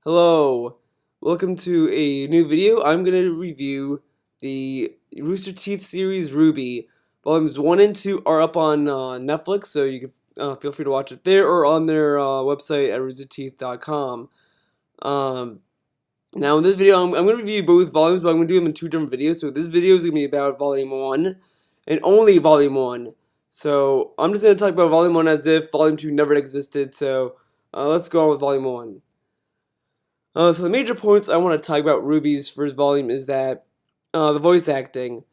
Hello, welcome to a new video. I'm going to review the Rooster Teeth series RWBY. Volumes 1 and 2 are up on Netflix, so you can feel free to watch it there or on their website at roosterteeth.com. Um, Now in this video, I'm going to review both volumes, but I'm going to do them in two different videos. So this video is going to be about Volume 1 and only Volume 1. So I'm just going to talk about Volume 1 as if Volume 2 never existed. So let's go on with Volume 1. So the major points I want to talk about RWBY's first volume is that the voice acting.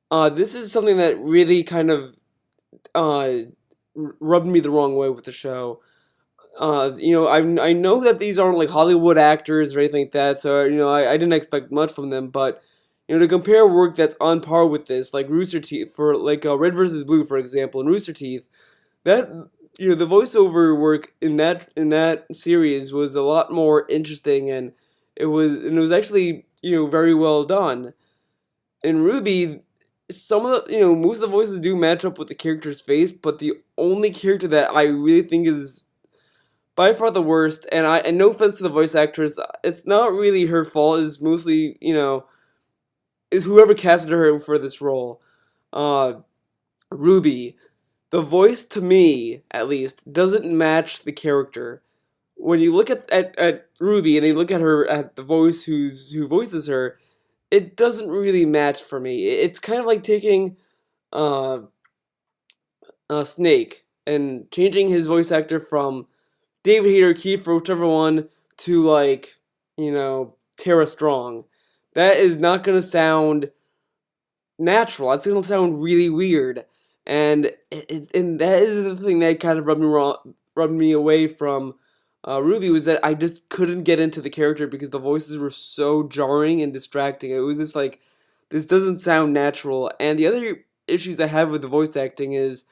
This is something that really kind of rubbed me the wrong way with the show. I know that these aren't like Hollywood actors or anything like that, so I didn't expect much from them. But to compare work that's on par with this, like Rooster Teeth, for like Red versus Blue, for example, and Rooster Teeth, that the voiceover work in that series was a lot more interesting, and it was actually very well done. In RWBY, some of the most of the voices do match up with the character's face, but the only character that I really think is by far the worst, and no offense to the voice actress, it's not really her fault. It's mostly is whoever casted her for this role. RWBY. The voice, to me, at least, doesn't match the character. When you look at RWBY and you look at her at the voice who voices her, it doesn't really match for me. It's kind of like taking uh, a Snake and changing his voice actor from David Hayter, Kiefer, whichever one, to like Tara Strong. That is not gonna sound natural. That's gonna sound really weird. And that is the thing that kind of rubbed me away from RWBY, was that I just couldn't get into the character because the voices were so jarring and distracting. It was just like, this doesn't sound natural. And the other issues I have with the voice acting is,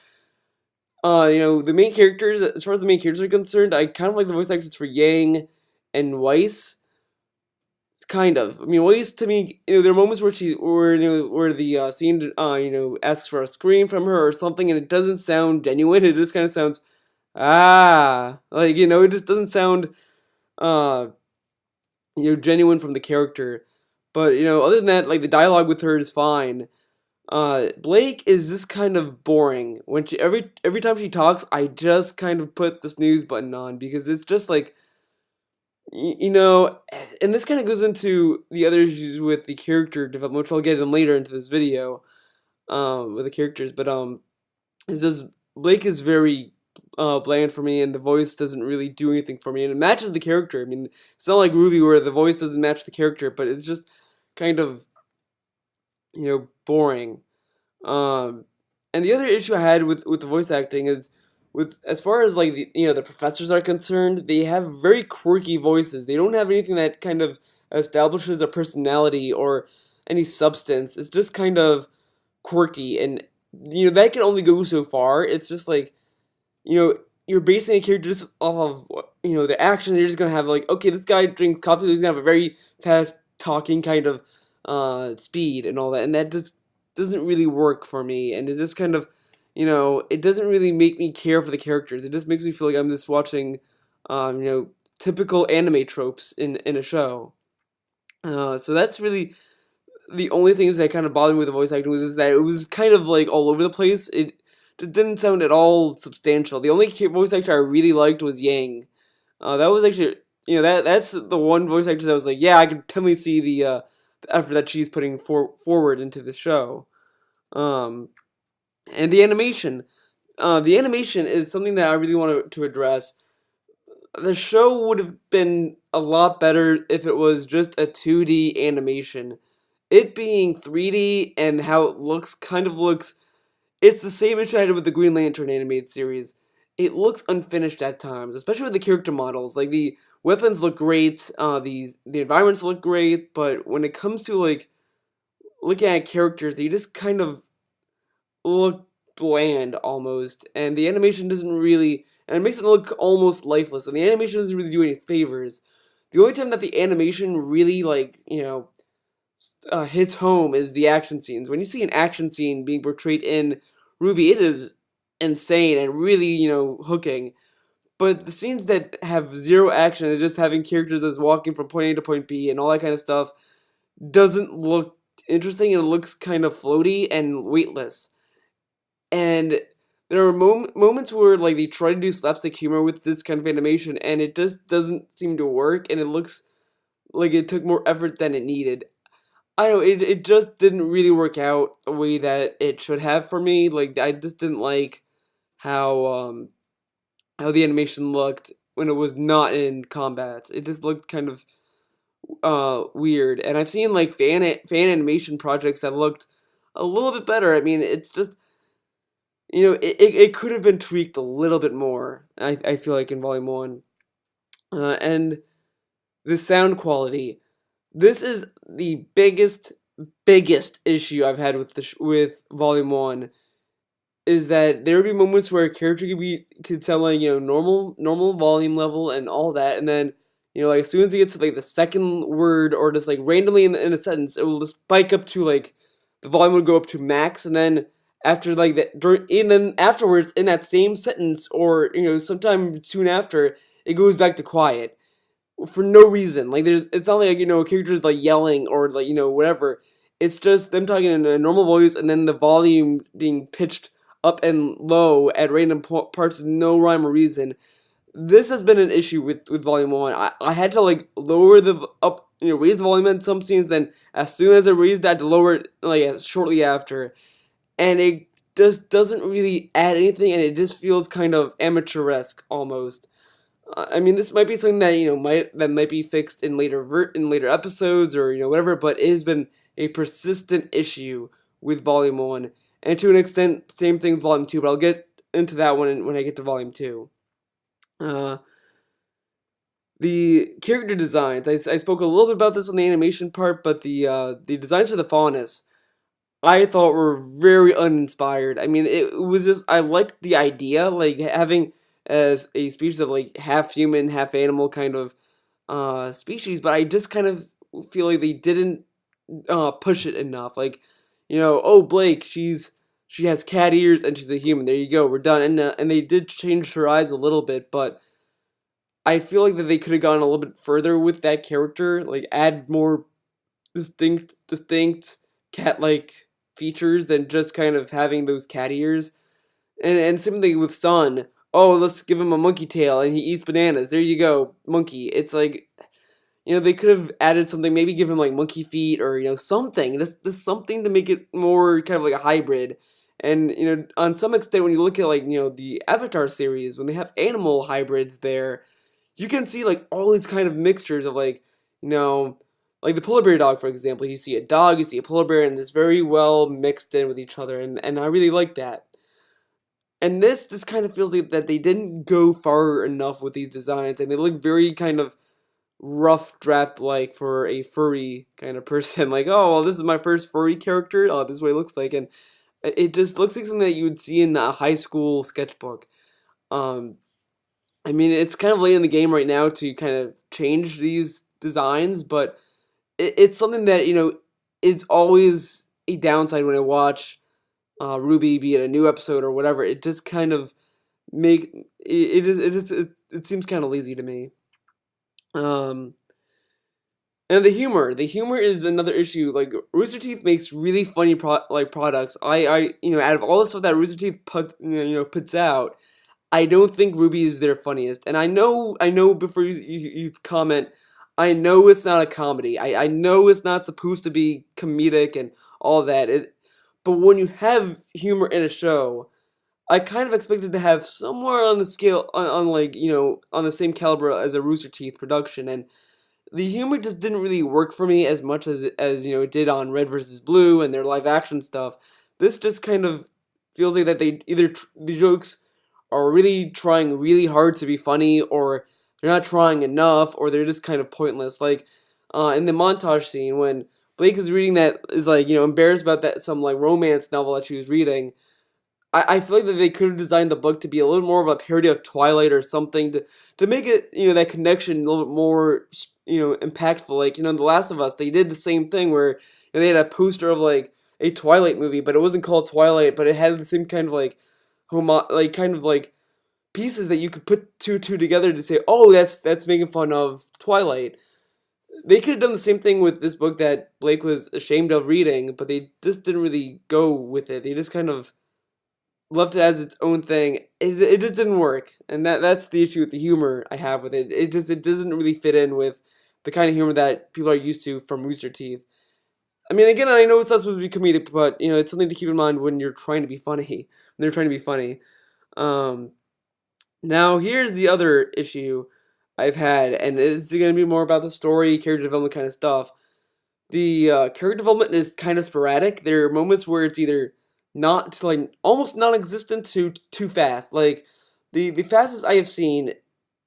the main characters. As far as the main characters are concerned, I kind of like the voice actors for Yang and Weiss. It's kind of. I mean, Weiss, to me, there are moments where the scene, asks for a scream from her or something, and it doesn't sound genuine. It just kind of sounds, it just doesn't sound, uh, genuine from the character. But other than that, like the dialogue with her is fine. Blake is just kind of boring. When she every time she talks, I just kind of put the snooze button on because it's just like, and this kind of goes into the other issues with the character development, which I'll get in later into this video, with the characters. But it's just Blake is very bland for me, and the voice doesn't really do anything for me, and it matches the character. I mean, it's not like RWBY where the voice doesn't match the character, but it's just kind of boring. And the other issue I had with the voice acting is, with as far as like the professors are concerned, they have very quirky voices. They don't have anything that kind of establishes a personality or any substance. It's just kind of quirky, and that can only go so far. It's just like, you're basing a character just off of the action. You're just gonna have like, okay, this guy drinks coffee, so he's gonna have a very fast talking kind of speed and all that, and that just doesn't really work for me. And it's just kind of, it doesn't really make me care for the characters. It just makes me feel like I'm just watching, typical anime tropes in a show. So that's really the only things that kind of bothered me with the voice acting, was is that it was kind of like all over the place. It just didn't sound at all substantial. The only voice actor I really liked was Yang. That was actually, that's the one voice actor that was like, yeah, I could totally see the effort that she's putting forward into the show. And the animation. The animation is something that I really want to address. The show would have been a lot better if it was just a 2D animation. It being 3D and how it looks it's the same issue I had with the Green Lantern animated series. It looks unfinished at times, especially with the character models. Like, the weapons look great, the environments look great, but when it comes to like looking at characters, they just kind of look bland almost, and the animation doesn't really, and it makes it look almost lifeless, and the animation doesn't really do any favors. The only time that the animation really hits home is the action scenes. When you see an action scene being portrayed in RWBY, it is insane and really hooking. But the scenes that have zero action and just having characters that's walking from point A to point B and all that kind of stuff doesn't look interesting, and it looks kind of floaty and weightless. And there are moments where like they try to do slapstick humor with this kind of animation, and it just doesn't seem to work, and it looks like it took more effort than it needed. I don't know, it just didn't really work out the way that it should have for me. Like I just didn't like how how the animation looked when it was not in combat. It just looked kind of weird. And I've seen like fan animation projects that looked a little bit better. I mean, it's just, it could have been tweaked a little bit more. I feel like in Volume One, and the sound quality. This is the biggest issue I've had with with Volume One, is that there would be moments where a character could sound like, normal volume level and all that, and then, like as soon as it gets to like the second word, or just like randomly in a sentence, it will just spike up to like the volume would go up to max, and then after like that and then afterwards in that same sentence, or sometime soon after, it goes back to quiet for no reason. Like it's not like, characters like yelling or like, whatever. It's just them talking in a normal voice, and then the volume being pitched up and low at random parts with no rhyme or reason. This has been an issue with Volume One. I had to like lower the up, raise the volume in some scenes. Then as soon as I raised that, to lower it like shortly after, and it just doesn't really add anything, and it just feels kind of amateuresque almost. I mean, this might be something that might be fixed in later episodes, or whatever. But it has been a persistent issue with Volume One, and to an extent, same thing with Volume Two. But I'll get into that one when I get to Volume Two. Uh, the character designs. I spoke a little bit about this on the animation part, but the designs for the faunus, I thought, were very uninspired. I mean, it was just, I liked the idea, like having as a species of like half human, half animal kind of species, but I just kind of feel like they didn't push it enough. Like, oh, Blake, she has cat ears and she's a human. There you go, we're done. And they did change her eyes a little bit, but I feel like that they could have gone a little bit further with that character, like add more distinct cat-like features than just kind of having those cat ears. And similarly with Sun, oh, let's give him a monkey tail and he eats bananas. There you go, monkey. It's like, they could have added something, maybe give him like monkey feet, or something. This something to make it more kind of like a hybrid. And on some extent, when you look at like the Avatar series, when they have animal hybrids there, you can see like all these kind of mixtures of like, like the polar bear dog, for example. You see a dog, you see a polar bear, and it's very well mixed in with each other, and I really like that. And this kind of feels like that they didn't go far enough with these designs, and they look very kind of rough draft like for a furry kind of person. Like, oh, well, this is my first furry character. Oh, this is what it looks like, and it just looks like something that you would see in a high school sketchbook. Um, I mean, it's kind of late in the game right now to kind of change these designs, but it's something that is always a downside when I watch RWBY, be it a new episode or whatever. It just kind of it seems kind of lazy to me. Um, and the humor is another issue. Like Rooster Teeth makes really funny products. Out of all the stuff that Rooster Teeth puts out, I don't think RWBY is their funniest. And I know before you comment, I know it's not a comedy. I know it's not supposed to be comedic and all that. But when you have humor in a show, I kind of expected to have somewhere on the scale, on like, on the same caliber as a Rooster Teeth production. And the humor just didn't really work for me as much as it did on Red versus Blue and their live action stuff. This just kind of feels like that they either the jokes are really trying really hard to be funny, or they're not trying enough, or they're just kind of pointless. Like in the montage scene when Blake is reading that, is like embarrassed about that some like romance novel that she was reading. I feel like that they could have designed the book to be a little more of a parody of Twilight or something, to make it that connection a little bit more impactful. Like in The Last of Us, they did the same thing where they had a poster of like a Twilight movie, but it wasn't called Twilight, but it had the same kind of like kind of like pieces that you could put two together to say, oh, that's making fun of Twilight. They could have done the same thing with this book that Blake was ashamed of reading, but they just didn't really go with it. They just kind of left it as its own thing. It just didn't work, and that's the issue with the humor I have with it. It doesn't really fit in with the kind of humor that people are used to from Rooster Teeth. I mean, again, I know it's not supposed to be comedic, but it's something to keep in mind when you're trying to be funny. When they're trying to be funny. Um, Now here's the other issue I've had, and it's going to be more about the story, character development kind of stuff. The character development is kind of sporadic. There are moments where it's either not like almost non-existent to too fast. Like the fastest I have seen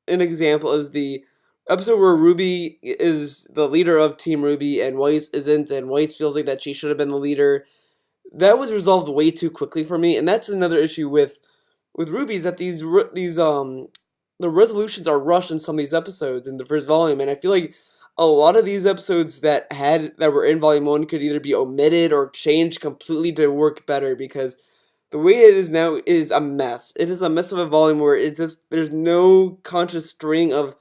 an example is the episode where Ruby is the leader of Team Ruby and Weiss isn't, and Weiss feels like that she should have been the leader. That was resolved way too quickly for me, and that's another issue with RWBY is that these the resolutions are rushed in some of these episodes in the first volume, and I feel like a lot of these episodes that were in volume one could either be omitted or changed completely to work better because the way it is now is a mess. It is a mess of a volume where it's just there's no conscious string of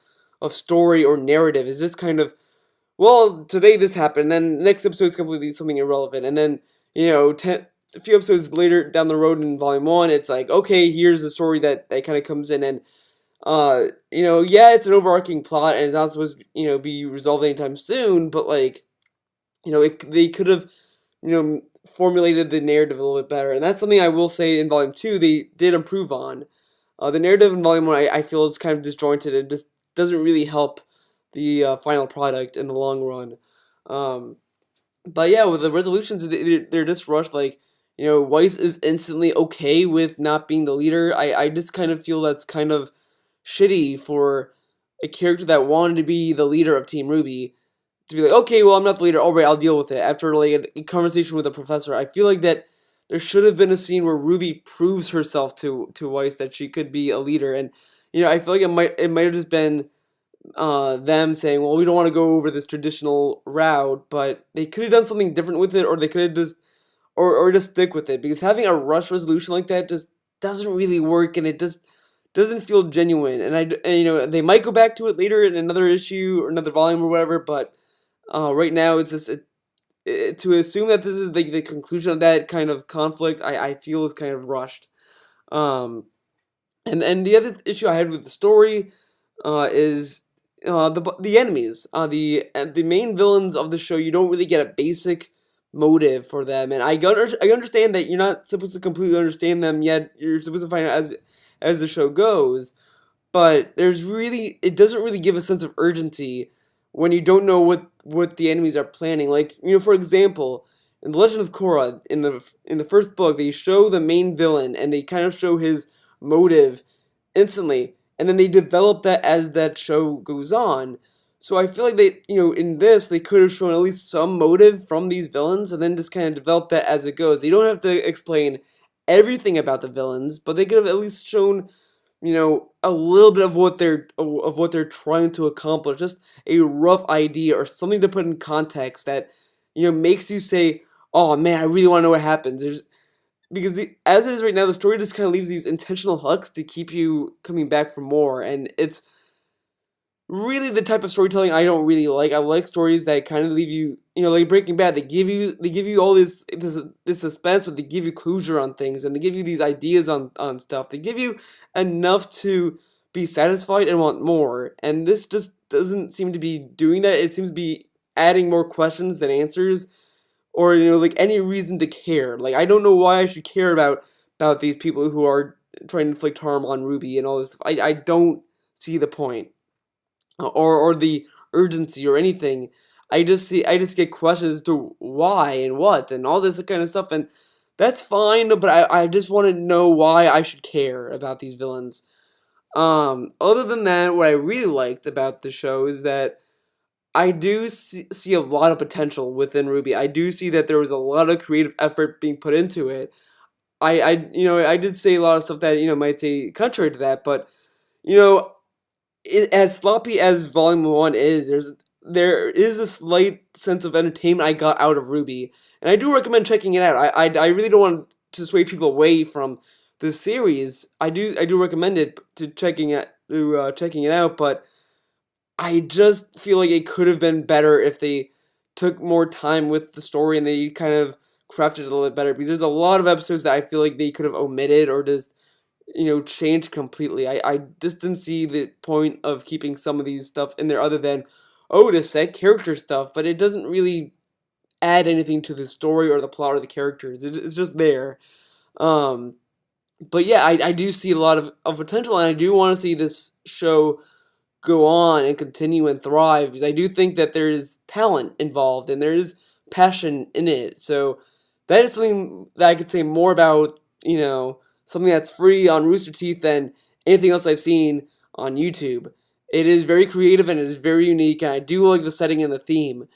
story or narrative. It's just kind of well, today this happened, then the next episode is completely something irrelevant, and then a few episodes later down the road in volume one, it's like okay, here's the story that kind of comes in, and yeah, it's an overarching plot, and it's not supposed to be resolved anytime soon, but like they could have formulated the narrative a little bit better, and that's something I will say in volume two they did improve on. The narrative in volume one I feel is kind of disjointed and just doesn't really help the final product in the long run. Um, but yeah, with the resolutions, they're just rushed. Like, Weiss is instantly okay with not being the leader. I just kind of feel that's kind of shitty for a character that wanted to be the leader of Team RWBY to be like, okay, well, I'm not the leader. All right, I'll deal with it. After like a conversation with a professor, I feel like that there should have been a scene where RWBY proves herself to Weiss that she could be a leader, and I feel like it might have just been them saying, well, we don't want to go over this traditional route, but they could have done something different with it, or they could have just, or just stick with it, because having a rush resolution like that just doesn't really work, and it just doesn't feel genuine, and they might go back to it later in another issue or another volume or whatever, but right now it's just, to assume that this is the conclusion of that kind of conflict, I feel is kind of rushed. Um, and the other issue I had with the story is the enemies, the main villains of the show. You don't really get a basic motive for them, and I understand that you're not supposed to completely understand them yet. You're supposed to find out as the show goes, but it doesn't really give a sense of urgency when you don't know what the enemies are planning. Like for example, in the Legend of Korra, in the first book, they show the main villain and they kind of show his motive instantly, and then they develop that as that show goes on. So I feel like in this they could have shown at least some motive from these villains, and then just kind of develop that as it goes. You don't have to explain everything about the villains, but they could have at least shown a little bit of what they're trying to accomplish, just a rough idea or something to put in context that makes you say, "Oh man, I really want to know what happens." Because as it is right now, the story just kind of leaves these intentional hooks to keep you coming back for more, and it's really the type of storytelling I don't really like. I like stories that kind of leave you, like Breaking Bad. They give you all this suspense, but they give you closure on things, and they give you these ideas on stuff. They give you enough to be satisfied and want more. And this just doesn't seem to be doing that. It seems to be adding more questions than answers, or like any reason to care. Like I don't know why I should care about these people who are trying to inflict harm on Ruby and all this stuff. I don't see the point or the urgency or anything. I just get questions as to why and what and all this kind of stuff, and that's fine, but I just want to know why I should care about these villains. Other than that, what I really liked about the show is that I do see a lot of potential within RWBY. I do see that there was a lot of creative effort being put into it. I did say a lot of stuff that might say contrary to that, but you know as sloppy as Volume One is, there is a slight sense of entertainment I got out of RWBY, and I do recommend checking it out. I really don't want to sway people away from the series, I do recommend it to checking it out, but I just feel like it could have been better if they took more time with the story and they kind of crafted it a little bit better, because there's a lot of episodes that I feel like they could have omitted or just changed completely. I just didn't see the point of keeping some of these stuff in there other than, oh, to set character stuff, but it doesn't really add anything to the story or the plot or the characters. It's just there. Um, but yeah, I do see a lot of potential, and I do want to see this show go on and continue and thrive, because I do think that there is talent involved and there is passion in it. So that is something that I could say more about, something that's free on Rooster Teeth than anything else I've seen on YouTube. It is very creative and it is very unique, and I do like the setting and the theme.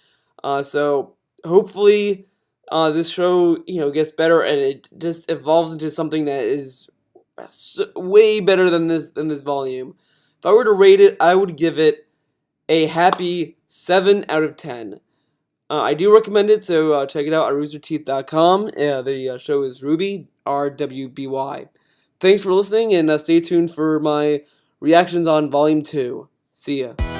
So hopefully, this show gets better and it just evolves into something that is way better than this volume. If I were to rate it, I would give it a happy 7 out of 10. I do recommend it, so check it out at roosterteeth.com. The show is RWBY, RWBY. Thanks for listening, and stay tuned for my reactions on Volume 2. See ya.